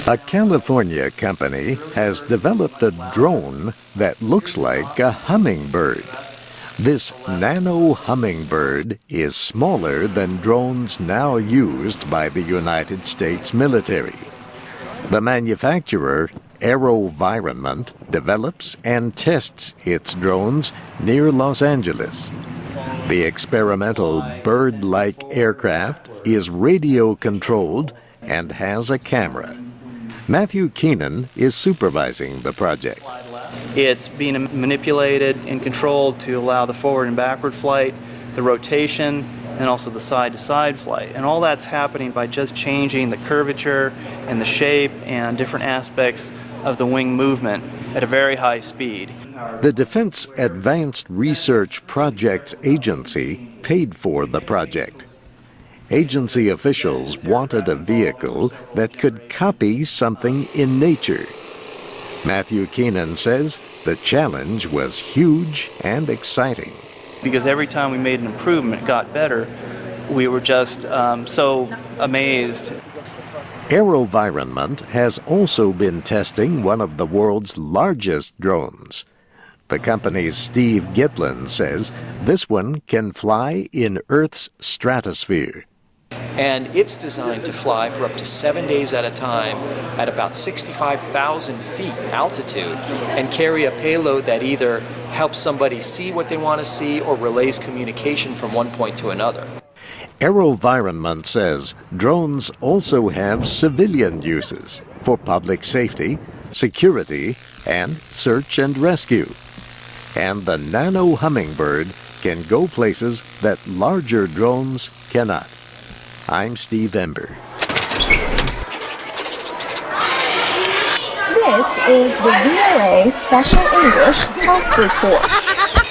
A California company has developed a drone that looks like a hummingbird. This nano hummingbird is smaller than drones now used by the United States military. The manufacturer, AeroVironment, develops and tests its drones near Los Angeles. The experimental bird-like aircraft is radio-controlled and has a camera. Matthew Keenan is supervising the project. It's being manipulated and controlled to allow the forward and backward flight, the rotation, and also the side-to-side flight. And all that's happening by just changing the curvature and the shape and different aspects of the wing movement at a very high speed. The Defense Advanced Research Projects Agency paid for the project. Agency officials wanted a vehicle that could copy something in nature. Matthew Keenan says the challenge was huge and exciting. Because every time we made an improvement, it got better, we were just so amazed. AeroVironment has also been testing one of the world's largest drones. The company's Steve Gitlin says this one can fly in Earth's stratosphere. And it's designed to fly for up to 7 days at a time at about 65,000 feet altitude and carry a payload that either helps somebody see what they want to see or relays communication from one point to another. AeroVironment says drones also have civilian uses for public safety, security, and search and rescue. And the nano hummingbird can go places that larger drones cannot. I'm Steve Ember. This is the VOA Special English Health Report.